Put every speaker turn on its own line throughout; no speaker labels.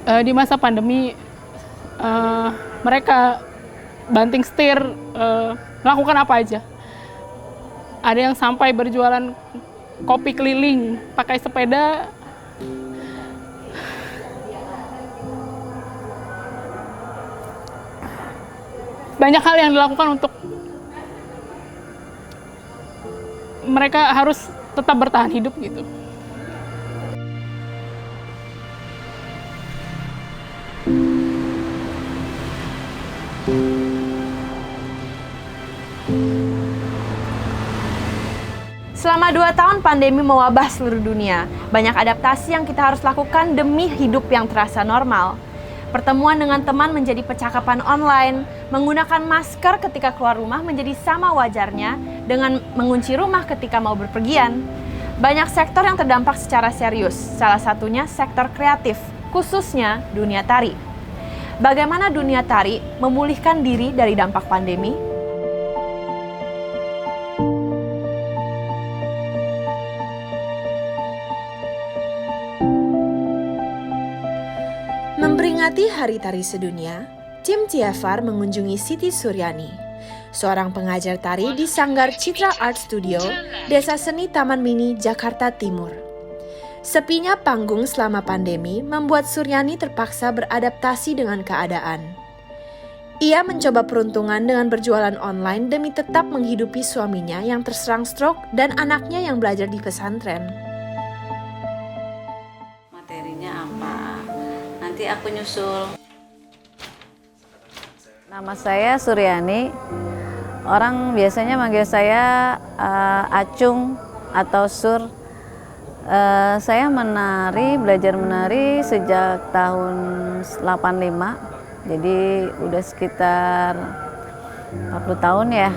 Di masa pandemi mereka banting setir, melakukan apa aja. Ada yang sampai berjualan kopi keliling pakai sepeda. Banyak hal yang dilakukan untuk mereka harus tetap bertahan hidup gitu.
Selama 2 tahun pandemi mewabah seluruh dunia, banyak adaptasi yang kita harus lakukan demi hidup yang terasa normal. Pertemuan dengan teman menjadi percakapan online, menggunakan masker ketika keluar rumah menjadi sama wajarnya dengan mengunci rumah ketika mau berpergian. Banyak sektor yang terdampak secara serius, salah satunya sektor kreatif, khususnya dunia tari. Bagaimana dunia tari memulihkan diri dari dampak pandemi? Memperingati Hari Tari Sedunia, tim TFR mengunjungi Siti Suryani, seorang pengajar tari di Sanggar Citra Art Studio, Desa Seni Taman Mini, Jakarta Timur. Sepinya panggung selama pandemi membuat Suryani terpaksa beradaptasi dengan keadaan. Ia mencoba peruntungan dengan berjualan online demi tetap menghidupi suaminya yang terserang stroke dan anaknya yang belajar di pesantren.
Materinya apa? Nanti aku nyusul. Nama saya Suryani. Orang biasanya manggil saya Acung atau Sur. Saya belajar menari sejak tahun 85. Jadi udah sekitar 40 tahun ya.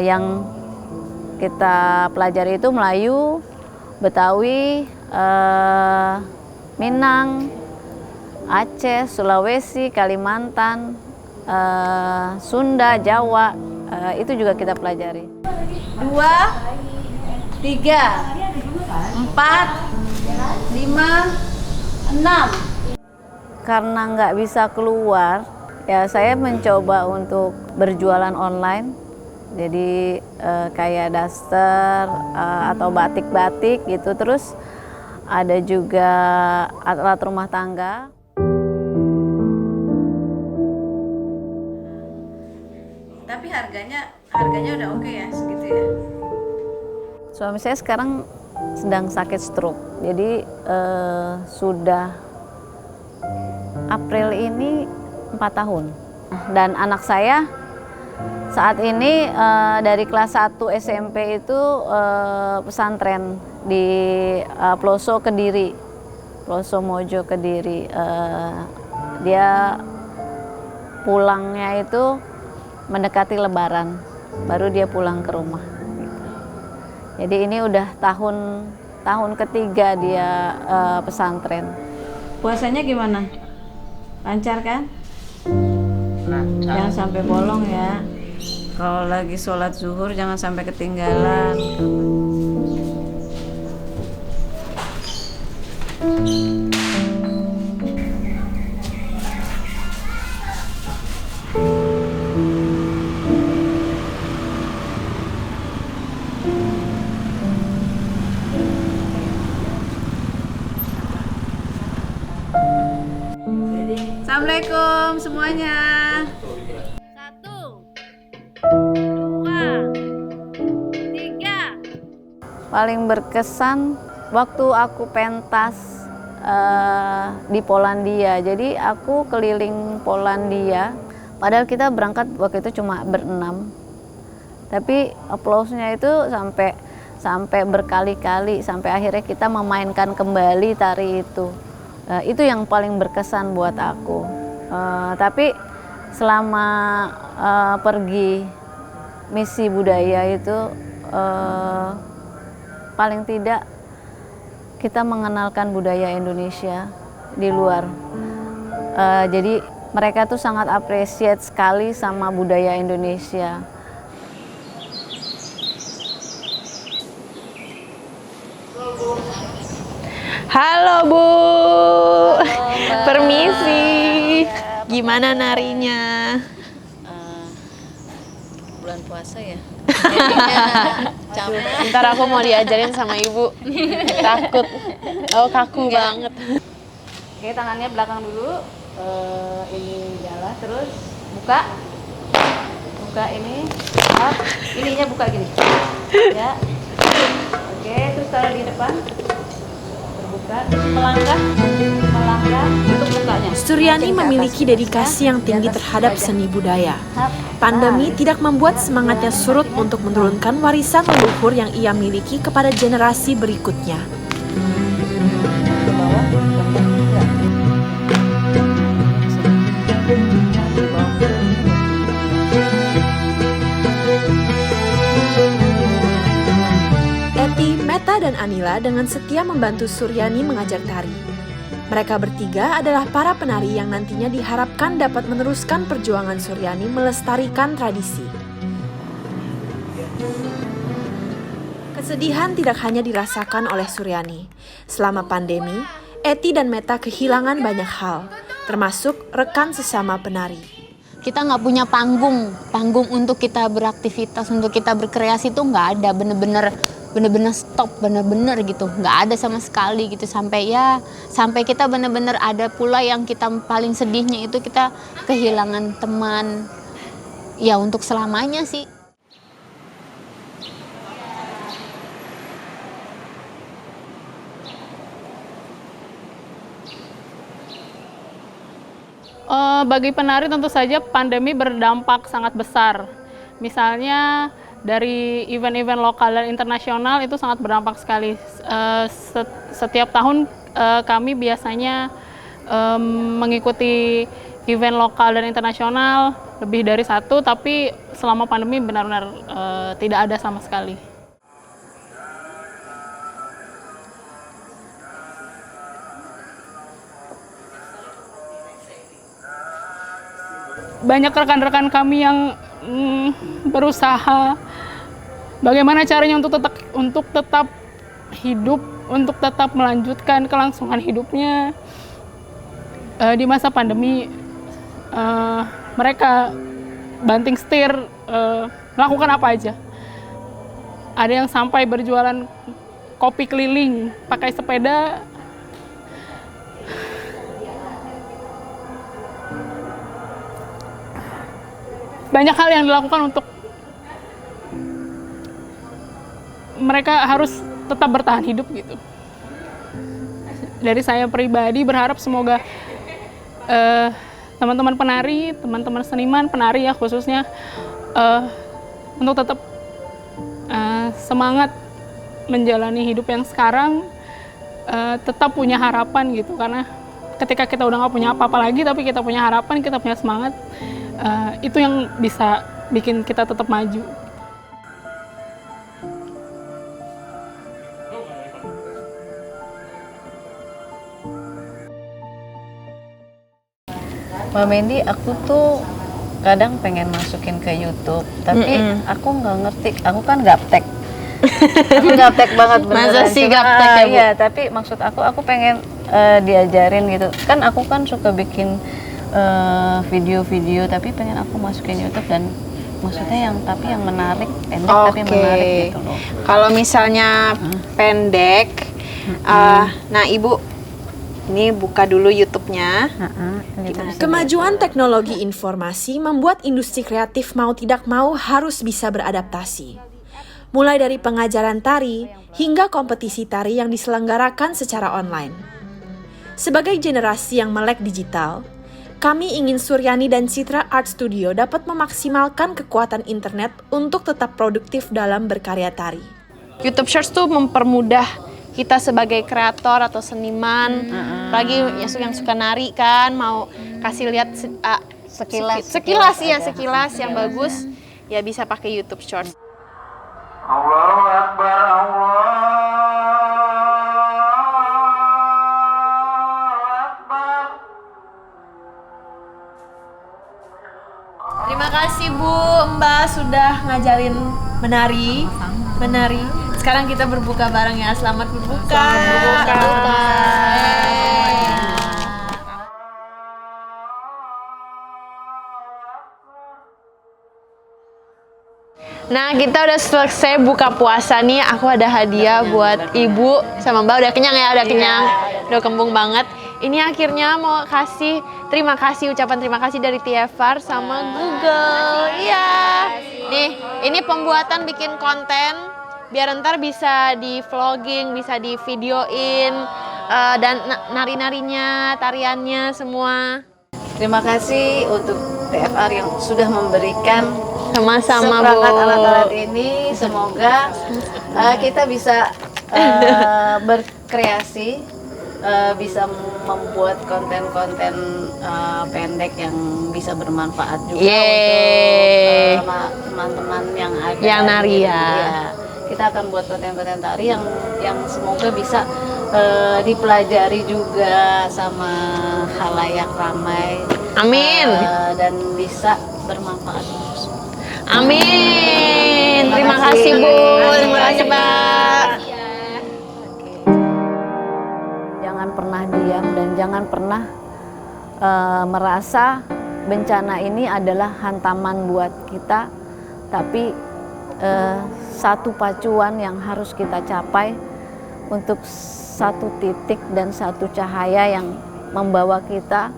Yang kita pelajari itu Melayu, Betawi, Minang, Aceh, Sulawesi, Kalimantan, Sunda, Jawa, itu juga kita pelajari. 2, 3, 4, 5, 6. Karena nggak bisa keluar, ya saya mencoba untuk berjualan online. Jadi kayak daster atau batik-batik gitu. Terus ada juga alat rumah tangga. Tapi harganya udah oke ya, segitu ya. Suami saya sekarang sedang sakit stroke. Jadi sudah April ini 4 tahun. Dan anak saya saat ini dari kelas 1 SMP itu pesantren di Ploso Kediri, Ploso Mojo Kediri. Dia pulangnya itu mendekati Lebaran, baru dia pulang ke rumah. Jadi ini udah tahun ketiga dia pesantren. Puasanya gimana? Lancar kan? Lancar. Jangan sampai bolong ya. Kalau lagi sholat zuhur jangan sampai ketinggalan. Assalamualaikum semuanya. 1, 2, 3. Paling berkesan waktu aku pentas di Polandia. Jadi aku keliling Polandia. Padahal kita berangkat waktu itu cuma berenam. Tapi aplausnya itu sampai berkali-kali, sampai akhirnya kita memainkan kembali tari itu. Itu yang paling berkesan buat aku. Tapi selama pergi misi budaya itu paling tidak kita mengenalkan budaya Indonesia di luar. Jadi mereka tuh sangat appreciate sekali sama budaya Indonesia.
Halo Bu.
Mbak.
Permisi.
Ya,
Gimana narinya?
Bulan puasa ya.
Ntar aku mau diajarin sama Ibu. Takut. Oh, kaku banget.
Oke, tangannya belakang dulu. Ini jalan terus buka. Buka ini. Up. Ininya buka gini. Ya. Oke, terus taruh di depan. Terbuka. Melangkah. Untuk bukanya.
Suryani memiliki dedikasi yang tinggi terhadap seni budaya. Pandemi tidak membuat semangatnya surut untuk menurunkan warisan leluhur yang ia miliki kepada generasi berikutnya.
Ke bawah. Enggak. Di bawah.
Eti, Meta, dan Anila dengan setia membantu Suryani mengajar tari. Mereka bertiga adalah para penari yang nantinya diharapkan dapat meneruskan perjuangan Suryani melestarikan tradisi. Kesedihan tidak hanya dirasakan oleh Suryani. Selama pandemi, Eti dan Meta kehilangan banyak hal, termasuk rekan sesama penari.
Kita nggak punya panggung untuk kita beraktivitas, untuk kita berkreasi tuh nggak ada, bener-bener stop, bener-bener gitu, nggak ada sama sekali gitu, sampai kita bener-bener ada pula yang kita paling sedihnya itu kita kehilangan teman, ya untuk selamanya sih.
Bagi penari tentu saja pandemi berdampak sangat besar. Misalnya dari event-event lokal dan internasional itu sangat berdampak sekali. Setiap tahun kami biasanya mengikuti event lokal dan internasional lebih dari satu, tapi selama pandemi benar-benar tidak ada sama sekali. Banyak rekan-rekan kami yang berusaha bagaimana caranya untuk tetap hidup, untuk tetap melanjutkan kelangsungan hidupnya di masa pandemi. Mereka banting setir, melakukan apa aja. Ada yang sampai berjualan kopi keliling pakai sepeda. Banyak hal yang dilakukan untuk mereka harus tetap bertahan hidup gitu. Dari saya pribadi berharap semoga teman-teman penari, teman-teman seniman, penari ya khususnya, untuk tetap semangat menjalani hidup yang sekarang, tetap punya harapan gitu. Karena ketika kita udah nggak punya apa-apa lagi, tapi kita punya harapan, kita punya semangat, itu yang bisa bikin kita tetap maju.
Mbak Mendy, aku tuh kadang pengen masukin ke YouTube, tapi aku nggak ngerti, aku kan gaptek. Aku gaptek banget beneran.
Masa sih
Cuma,
gaptek ya, Bu?
Iya, tapi maksud aku pengen diajarin gitu. Kan aku kan suka bikin video-video, tapi pengen aku masukin YouTube dan maksudnya yang menarik, pendek tapi menarik gitu loh.
Kalau misalnya pendek, nah Ibu, ini buka dulu YouTube-nya. Kemajuan teknologi informasi membuat industri kreatif mau tidak mau harus bisa beradaptasi. Mulai dari pengajaran tari hingga kompetisi tari yang diselenggarakan secara online. Sebagai generasi yang melek digital, kami ingin Suryani dan Citra Art Studio dapat memaksimalkan kekuatan internet untuk tetap produktif dalam berkarya tari. YouTube Shorts tuh mempermudah kita sebagai kreator atau seniman, lagi yang suka nari kan, mau kasih lihat sekilas yang bagus, ya bisa pakai YouTube Shorts.
Allahu Akbar, Allahu Akbar.
Terima kasih Bu, Mbak sudah ngajarin menari. Sekarang kita berbuka bareng ya. Selamat berbuka. Nah, kita udah selesai buka puasa nih. Aku ada hadiah buat Ibu sama Mbak. Udah kenyang ya, udah kenyang. Udah kembung banget. Ini akhirnya mau kasih ucapan terima kasih dari TFR sama Google. Iya. Nih, ini pembuatan bikin konten biar ntar bisa di vlogging, bisa di videoin dan nari-narinya, tariannya semua.
Terima kasih untuk TFR yang sudah memberikan
Sama-sama, Bu.
seperangkat alat-alat ini. Semoga kita bisa berkreasi, bisa membuat konten-konten pendek yang bisa bermanfaat juga
Yeay.
untuk teman-teman yang ada
Yang nari
di-
ya.
Kita akan buat konten-konten tari yang semoga bisa dipelajari juga sama khalayak ramai.
Amin.
Dan bisa bermanfaat untuk semua.
Amin. Terima kasih, Bu. Terima kasih, Mbak.
Jangan pernah diam dan jangan pernah merasa bencana ini adalah hantaman buat kita, tapi satu pacuan yang harus kita capai untuk satu titik dan satu cahaya yang membawa kita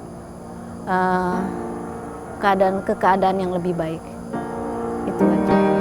ke keadaan yang lebih baik. Itu aja.